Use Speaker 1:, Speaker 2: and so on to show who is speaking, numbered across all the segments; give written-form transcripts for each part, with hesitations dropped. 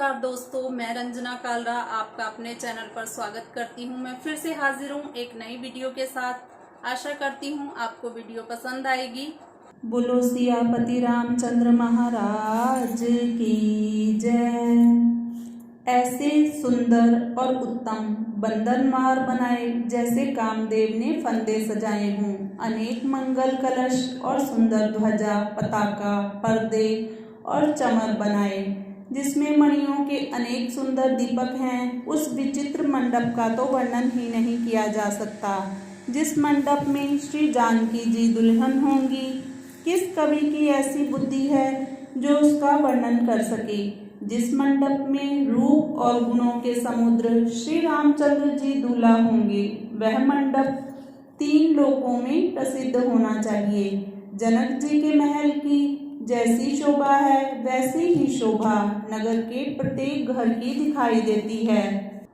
Speaker 1: नमस्कार दोस्तों, मैं रंजना कालरा आपका अपने चैनल पर स्वागत करती हूं। मैं फिर से हाजिर हूं एक नई वीडियो के साथ। आशा करती हूं आपको वीडियो पसंद आएगी।
Speaker 2: बोलो सियापति रामचंद्र महाराज की जय। ऐसे सुंदर और उत्तम बंदरमार बनाए जैसे कामदेव ने फंदे सजाए हों। अनेक मंगल कलश और सुंदर ध्वजा, पताका, पर्दे और चमर बनाए जिसमें मणियों के अनेक सुंदर दीपक हैं। उस विचित्र मंडप का तो वर्णन ही नहीं किया जा सकता जिस मंडप में श्री जानकी जी दुल्हन होंगी। किस कवि की ऐसी बुद्धि है जो उसका वर्णन कर सके। जिस मंडप में रूप और गुणों के समुद्र श्री रामचंद्र जी दूल्हा होंगे, वह मंडप 3 लोकों में प्रसिद्ध होना चाहिए। जनक जी के महल की जैसी शोभा है वैसी ही शोभा नगर के प्रत्येक घर की दिखाई देती है।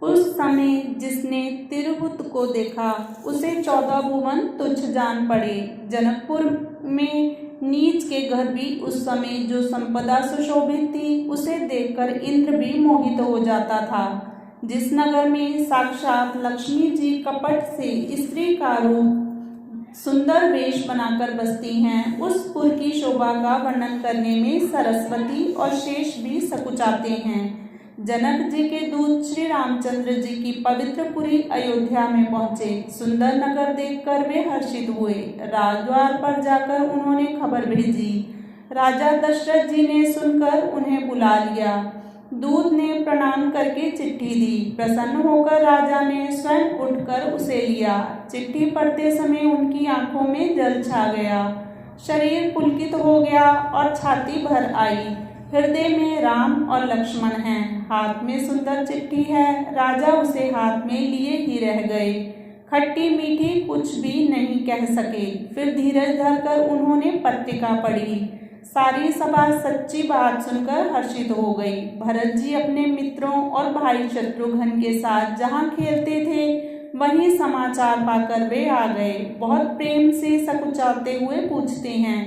Speaker 2: उस समय जिसने तिरहुत को देखा उसे 14 भुवन तुच्छ जान पड़े। जनकपुर में नीच के घर भी उस समय जो संपदा सुशोभित थी उसे देखकर इंद्र भी मोहित हो जाता था। जिस नगर में साक्षात लक्ष्मी जी कपट से स्त्री का रूप सुंदर वेश बनाकर बसती हैं, उस पुर की शोभा का वर्णन करने में सरस्वती और शेष भी सकुचाते हैं। जनक जी के दूत श्री रामचंद्र जी की पवित्र पुरी अयोध्या में पहुंचे। सुंदर नगर देखकर वे हर्षित हुए। राजद्वार पर जाकर उन्होंने खबर भेजी। राजा दशरथ जी ने सुनकर उन्हें बुला लिया। दूत ने प्रणाम करके चिट्ठी दी। प्रसन्न होकर राजा ने स्वयं उठकर उसे लिया। चिट्ठी पढ़ते समय उनकी आंखों में जल छा गया, शरीर पुलकित हो गया और छाती भर आई। हृदय में राम और लक्ष्मण हैं, हाथ में सुंदर चिट्ठी है। राजा उसे हाथ में लिए ही रह गए। खट्टी मीठी कुछ भी नहीं कह सके। फिर धीरज धरकर उन्होंने पत्रिका पढ़ी। सारी सभा सच्ची बात सुनकर हर्षित हो गई। भरत जी अपने मित्रों और भाई शत्रुघ्न के साथ जहाँ खेलते थे वहीं समाचार पाकर वे आ गए। बहुत प्रेम से सकुचाते हुए पूछते हैं,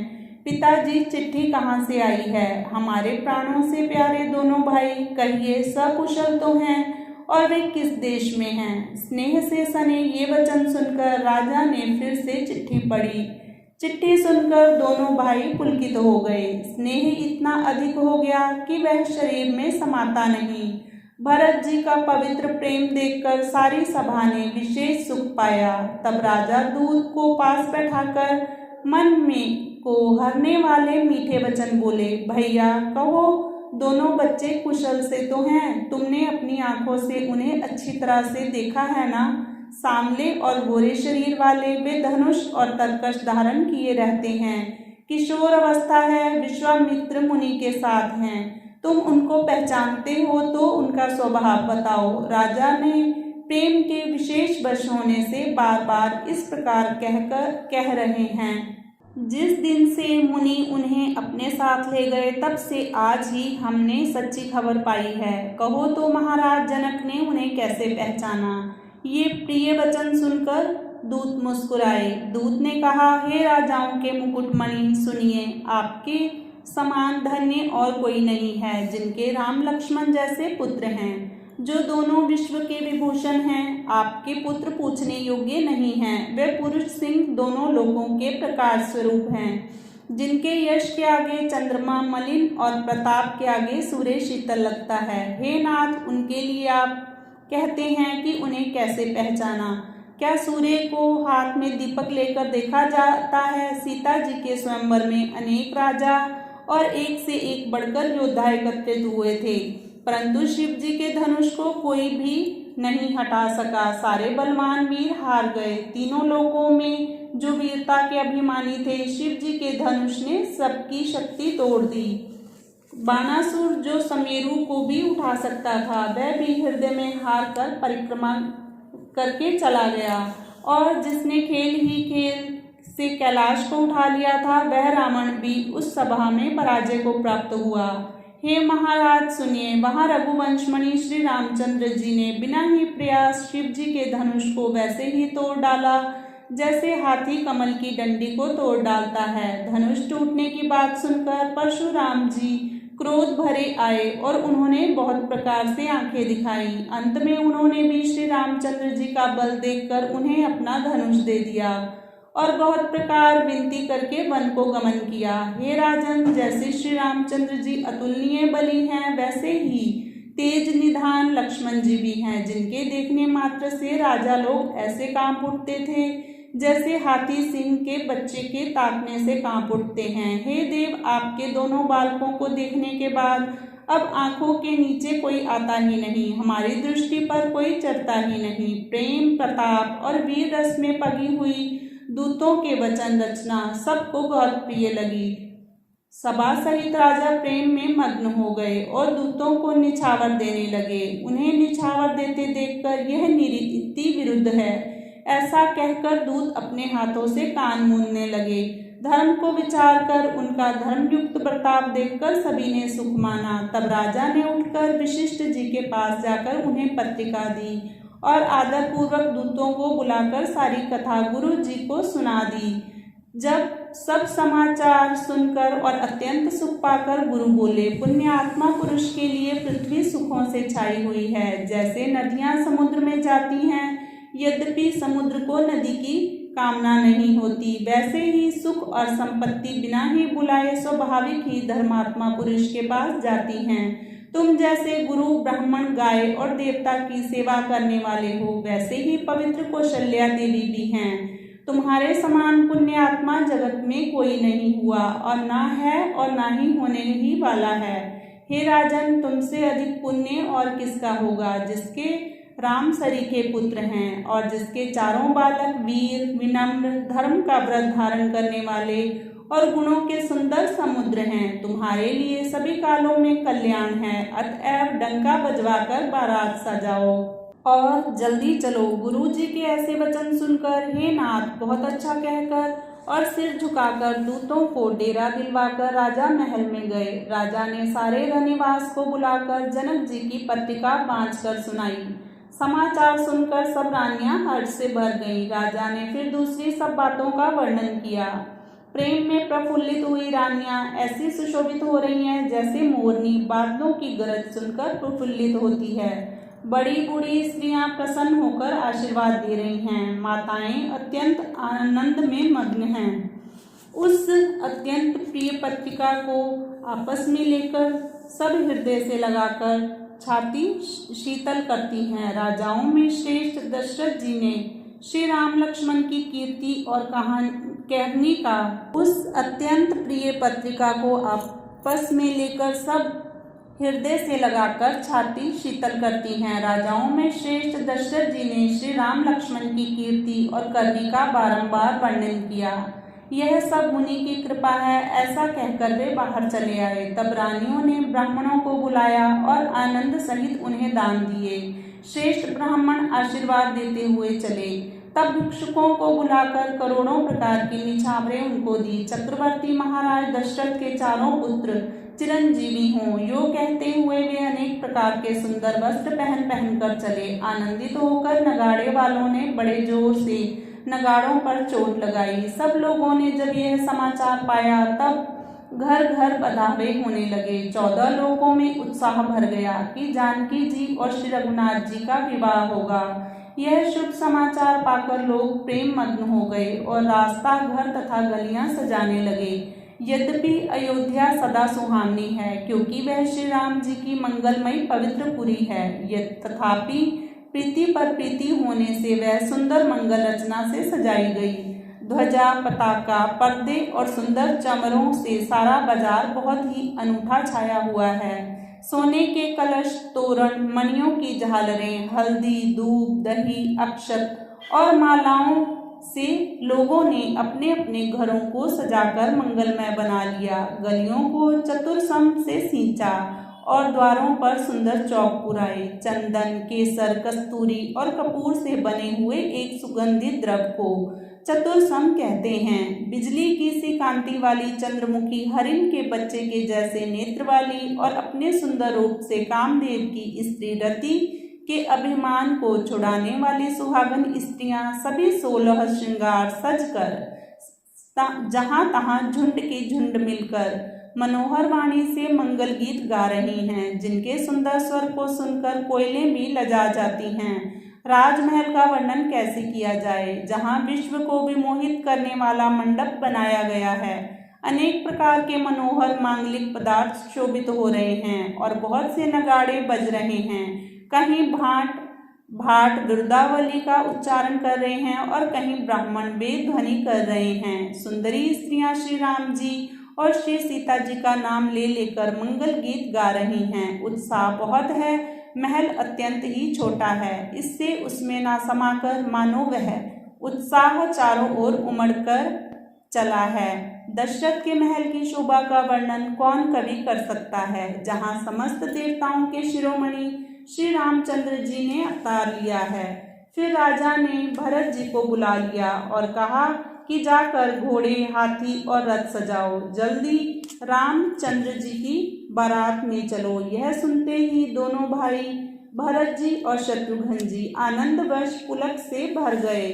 Speaker 2: पिताजी चिट्ठी कहाँ से आई है? हमारे प्राणों से प्यारे दोनों भाई कहिए सकुशल तो हैं और वे किस देश में हैं? स्नेह से सने ये वचन सुनकर राजा ने फिर से चिट्ठी पढ़ी। चिट्ठी सुनकर दोनों भाई पुलकित हो गए। स्नेह इतना अधिक हो गया कि वह शरीर में समाता नहीं। भरत जी का पवित्र प्रेम देखकर सारी सभा ने विशेष सुख पाया। तब राजा दूत को पास बैठाकर मन में को हरने वाले मीठे वचन बोले, भैया कहो दोनों बच्चे कुशल से तो हैं? तुमने अपनी आंखों से उन्हें अच्छी तरह से देखा है ना? सांवले और गोरे शरीर वाले, वे धनुष और तरकश धारण किए रहते हैं। किशोर अवस्था है, विश्वामित्र मुनि के साथ हैं। तुम उनको पहचानते हो तो उनका स्वभाव बताओ। राजा ने प्रेम के विशेष वश होने से बार बार इस प्रकार कह रहे हैं। जिस दिन से मुनि उन्हें अपने साथ ले गए तब से आज ही हमने सच्ची खबर पाई है। कहो तो महाराज जनक ने उन्हें कैसे पहचाना? ये प्रिय वचन सुनकर दूत मुस्कुराए। दूत ने कहा, हे राजाओं के मुकुटमणि सुनिए, आपके समान धन्य और कोई नहीं है, जिनके राम लक्ष्मण जैसे पुत्र हैं, जो दोनों विश्व के विभूषण हैं। आपके पुत्र पूछने योग्य नहीं हैं। वे पुरुष सिंह दोनों लोगों के प्रकाश स्वरूप हैं, जिनके यश के आगे चंद्रमा मलिन और प्रताप के आगे सूर्य शीतल लगता है। हे नाथ, उनके लिए आप कहते हैं कि उन्हें कैसे पहचाना? क्या सूर्य को हाथ में दीपक लेकर देखा जाता है? सीता जी के स्वयंवर में अनेक राजा और एक से एक बढ़कर योद्धा एकत्रित हुए थे, परंतु शिव जी के धनुष को कोई भी नहीं हटा सका। सारे बलवान वीर हार गए। तीनों लोकों में जो वीरता के अभिमानी थे, शिव जी के धनुष ने सबकी शक्ति तोड़ दी। बाणासुर जो समेरु को भी उठा सकता था, वह भी हृदय में हार कर परिक्रमा करके चला गया। और जिसने खेल ही खेल से कैलाश को उठा लिया था, वह रावण भी उस सभा में पराजय को प्राप्त हुआ। हे महाराज सुनिए, वहाँ रघुवंशमणि श्री रामचंद्र जी ने बिना ही प्रयास शिव जी के धनुष को वैसे ही तोड़ डाला जैसे हाथी कमल की डंडी को तोड़ डालता है। धनुष टूटने की बात सुनकर परशुराम जी क्रोध भरे आए और उन्होंने बहुत प्रकार से आंखें दिखाई। अंत में उन्होंने भी श्री रामचंद्र जी का बल देखकर उन्हें अपना धनुष दे दिया और बहुत प्रकार विनती करके वन को गमन किया। हे राजन, जैसे श्री रामचंद्र जी अतुलनीय बली हैं, वैसे ही तेज निधान लक्ष्मण जी भी हैं, जिनके देखने मात्र से राजा लोग ऐसे कांप उठते थे जैसे हाथी सिंह के बच्चे के ताकने से कांप उठते हैं। हे देव, आपके दोनों बालकों को देखने के बाद अब आंखों के नीचे कोई आता ही नहीं, हमारी दृष्टि पर कोई चढ़ता ही नहीं। प्रेम, प्रताप और वीर रस में पगी हुई दूतों के वचन रचना सबको बहुत प्रिय लगी। सभा सहित राजा प्रेम में मग्न हो गए और दूतों को निछावर देने लगे। उन्हें निछावर देते देखकर यह नीति विरुद्ध है ऐसा कहकर दूत अपने हाथों से कान मूंदने लगे। धर्म को विचार कर उनका धर्मयुक्त बर्ताव देखकर सभी ने सुख माना। तब राजा ने उठकर वशिष्ठ जी के पास जाकर उन्हें पत्रिका दी और आदर पूर्वक दूतों को बुलाकर सारी कथा गुरु जी को सुना दी। जब सब समाचार सुनकर और अत्यंत सुख पाकर गुरु बोले, पुण्यात्मा पुरुष के लिए पृथ्वी सुखों से छाई हुई है। जैसे नदियां समुद्र में जाती हैं, यद्यपि समुद्र को नदी की कामना नहीं होती, वैसे ही सुख और संपत्ति बिना ही बुलाए स्वाभाविक ही धर्मात्मा पुरुष के पास जाती हैं। तुम जैसे गुरु, ब्राह्मण, गाय और देवता की सेवा करने वाले हो, वैसे ही पवित्र कौशल्या देवी भी हैं। तुम्हारे समान पुण्य आत्मा जगत में कोई नहीं हुआ और ना है और ना ही होने ही वाला है। हे राजन, तुमसे अधिक पुण्य और किसका होगा, जिसके राम सरीखे पुत्र हैं और जिसके चारों बालक वीर, विनम्र, धर्म का व्रत धारण करने वाले और गुणों के सुंदर समुद्र हैं। तुम्हारे लिए सभी कालों में कल्याण है, अतएव डंका बजवाकर बारात सजाओ और जल्दी चलो। गुरु जी के ऐसे वचन सुनकर हे नाथ, बहुत अच्छा कहकर और सिर झुकाकर दूतों को डेरा दिलवाकर राजा महल में गए। राजा ने सारे रनिवास को बुलाकर जनक जी की पत्रिका बांचकर सुनाई। समाचार सुनकर सब रानियां हर्ष से भर गईं। राजा ने फिर दूसरी सब बातों का वर्णन किया। प्रेम में प्रफुल्लित हुई रानियां ऐसी सुशोभित हो रही हैं जैसे मोरनी बादलों की गरज सुनकर प्रफुल्लित होती है। बड़ी बूढ़ी स्त्रियां प्रसन्न होकर आशीर्वाद दे रही हैं। माताएं अत्यंत आनंद में मग्न हैं। उस अत्यंत प्रिय पत्रिका को आपस में लेकर सब हृदय से लगाकर छाती शीतल करती हैं। राजाओं में श्रेष्ठ दशरथ जी ने श्री राम लक्ष्मण की कीर्ति और कहनी का उस अत्यंत प्रिय पत्रिका को आपस में लेकर सब हृदय से लगाकर छाती शीतल करती हैं। राजाओं में श्रेष्ठ दशरथ जी ने श्री राम लक्ष्मण की कीर्ति और करनी का बारंबार वर्णन किया। यह सब मुनि की कृपा है, ऐसा कहकर वे बाहर चले आए। तब रानियों ने ब्राह्मणों को बुलाया और आनंद सहित उन्हें दान दिए। श्रेष्ठ ब्राह्मण आशीर्वाद देते हुए चले। तब भिक्षुकों को बुलाकर करोड़ों प्रकार की निछावरें उनको दी। चक्रवर्ती महाराज दशरथ के चारों पुत्र चिरंजीवी हों, यो कहते हुए वे अनेक प्रकार के सुंदर वस्त्र पहन कर चले। आनंदित होकर नगाड़े वालों ने बड़े जोर से नगाड़ों पर चोट लगाई। सब लोगों ने जब यह समाचार पाया तब घर घर बधावे होने लगे। 14 लोगों में उत्साह भर गया कि जानकी जी और श्री रघुनाथ जी का विवाह होगा। यह शुभ समाचार पाकर लोग प्रेम मग्न हो गए और रास्ता, घर तथा गलियां सजाने लगे। यद्यपि अयोध्या सदा सुहावनी है, क्योंकि वह श्री राम जी की मंगलमयी पवित्र पुरी है, तथापि प्रीति पर प्रीति होने से वह सुंदर मंगल रचना से सजाई गई। ध्वजा, पताका, पर्दे और सुंदर चमरों से सारा बाजार बहुत ही अनूठा छाया हुआ है। सोने के कलश, तोरण, मणियों की झालरें, हल्दी, दूध, दही, अक्षत और मालाओं से लोगों ने अपने अपने घरों को सजाकर मंगलमय बना लिया। गलियों को चतुरसम से सींचा और द्वारों पर सुंदर चौक पुराए। चंदन, केसर, कस्तूरी और कपूर से बने हुए एक सुगंधित द्रव को चतुरसम कहते हैं। बिजली की सी कांति वाली चंद्रमुखी, हरिण के बच्चे के जैसे नेत्र वाली और अपने सुंदर रूप से कामदेव की स्त्री रति के अभिमान को छुड़ाने वाली सुहागन स्त्रियां सभी 16 श्रृंगार सजकर जहां तहां झुंड की झुंड मिलकर मनोहर वाणी से मंगल गीत गा रही हैं, जिनके सुंदर स्वर को सुनकर कोयलें भी लजा जाती हैं। राजमहल का वर्णन कैसे किया जाए, जहां विश्व को विमोहित करने वाला मंडप बनाया गया है। अनेक प्रकार के मनोहर मांगलिक पदार्थ शोभित हो रहे हैं और बहुत से नगाड़े बज रहे हैं। कहीं भाट बिरदावली का उच्चारण कर रहे हैं और कहीं ब्राह्मण वेद ध्वनि कर रहे हैं। सुंदरी स्त्रियां श्री राम जी और श्री सीता जी का नाम ले लेकर मंगल गीत गा रही हैं। उत्साह बहुत है, महल अत्यंत ही छोटा है, इससे उसमें ना समाकर मानो वह उत्साह चारों ओर उमड़कर चला है। दशरथ के महल की शोभा का वर्णन कौन कवि कर सकता है, जहाँ समस्त देवताओं के शिरोमणि श्री रामचंद्र जी ने अवतार लिया है। फिर राजा ने भरत जी को बुला लिया और कहा कि जाकर घोड़े, हाथी और रथ सजाओ, जल्दी रामचंद्र जी की बारात में चलो। यह सुनते ही दोनों भाई भरत जी और शत्रुघ्न जी आनंदवश पुलक से भर गए।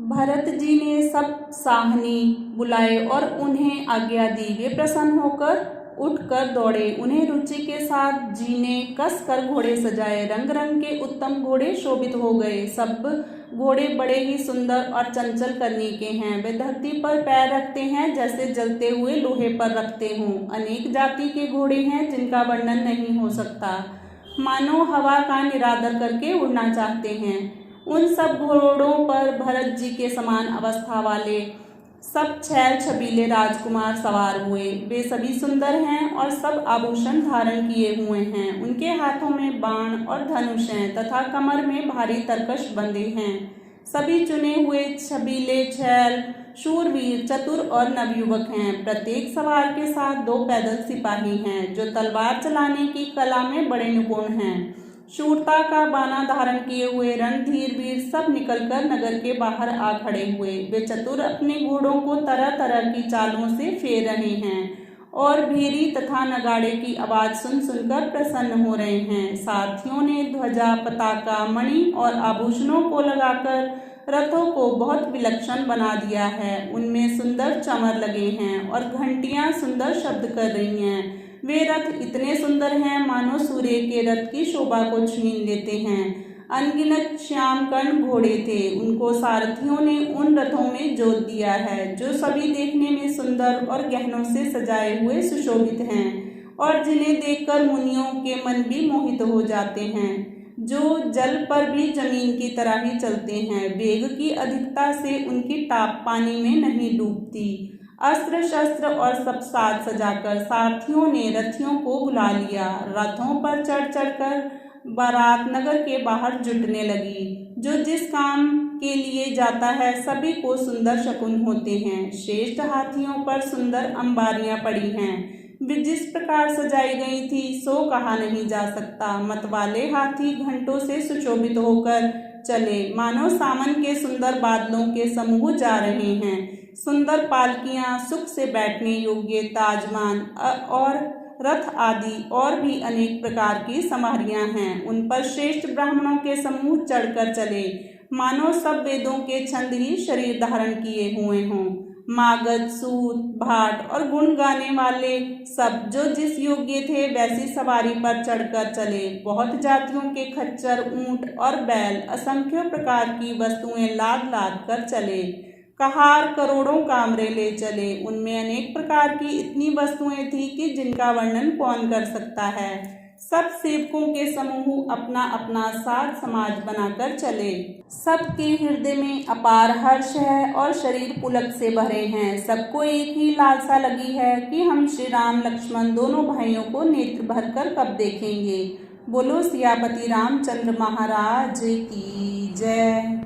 Speaker 2: भरत जी ने सब साहनी बुलाए और उन्हें आज्ञा दी। वे प्रसन्न होकर उठकर दौड़े। उन्हें रुचि के साथ जी ने कस कर घोड़े सजाए। रंग रंग के उत्तम घोड़े शोभित हो गए। सब घोड़े बड़े ही सुंदर और चंचल करनी के हैं। वे धरती पर पैर रखते हैं जैसे जलते हुए लोहे पर रखते हों। अनेक जाति के घोड़े हैं जिनका वर्णन नहीं हो सकता, मानो हवा का निरादर करके उड़ना चाहते हैं। उन सब घोड़ों पर भरत जी के समान अवस्था वाले सब छैल छबीले राजकुमार सवार हुए। वे सभी सुंदर हैं और सब आभूषण धारण किए हुए हैं। उनके हाथों में बाण और धनुष हैं तथा कमर में भारी तरकश बंधे हैं। सभी चुने हुए छबीले छैल शूरवीर, चतुर और नवयुवक हैं। प्रत्येक सवार के साथ 2 पैदल सिपाही हैं जो तलवार चलाने की कला में बड़े निपुण हैं। शूरता का बाना धारण किए हुए रणधीर वीर सब निकलकर नगर के बाहर आ खड़े हुए। वे चतुर अपने घोड़ों को तरह तरह की चालों से फेर रहे हैं और भेरी तथा नगाड़े की आवाज सुन सुनकर प्रसन्न हो रहे हैं। सारथियों ने ध्वजा, पताका, मणि और आभूषणों को लगाकर रथों को बहुत विलक्षण बना दिया है। उनमें सुंदर चमर लगे हैं और घंटियां सुंदर शब्द कर रही हैं। वे रथ इतने सुंदर हैं मानो सूर्य के रथ की शोभा को छीन लेते हैं। अनगिनत श्याम कर्ण घोड़े थे। उनको सारथियों ने उन रथों में जोत दिया है जो सभी देखने में सुंदर और गहनों से सजाए हुए सुशोभित हैं और जिन्हें देखकर मुनियों के मन भी मोहित हो जाते हैं, जो जल पर भी जमीन की तरह ही चलते हैं। वेग की अधिकता से उनकी टाप पानी में नहीं डूबती। अस्त्र शस्त्र और सब साज सजाकर सारथियों ने रथियों को बुला लिया। रथों पर चढ़ चढ़कर बारात नगर के बाहर जुटने लगी। जो जिस काम के लिए जाता है सभी को सुंदर शकुन होते हैं। श्रेष्ठ हाथियों पर सुंदर अंबारियां पड़ी हैं। वे जिस प्रकार सजाई गई थी सो कहा नहीं जा सकता। मतवाले हाथी घंटों से सुशोभित होकर चले, मानो सावन के सुंदर बादलों के समूह जा रहे हैं। सुंदर पालकियां, सुख से बैठने योग्य ताजमान और रथ आदि और भी अनेक प्रकार की समारियां हैं। उन पर श्रेष्ठ ब्राह्मणों के समूह चढ़कर चले, मानो सब वेदों के छंद ही शरीर धारण किए हुए हों। मागध, सूत, भाट और गुण गाने वाले सब जो जिस योग्य थे वैसी सवारी पर चढ़कर चले। बहुत जातियों के खच्चर, ऊंट और बैल, असंख्य प्रकार की वस्तुएं लाद लाद कर चले। कहार करोड़ों कामरे ले चले। उनमें अनेक प्रकार की इतनी वस्तुएं थी कि जिनका वर्णन कौन कर सकता है। सब सेवकों के समूह अपना अपना साज समाज बनाकर चले। सबके हृदय में अपार हर्ष है और शरीर पुलक से भरे हैं। सबको एक ही लालसा लगी है कि हम श्री राम लक्ष्मण दोनों भाइयों को नेत्र भरकर कब देखेंगे। बोलो सियापति रामचंद्र महाराज की जय।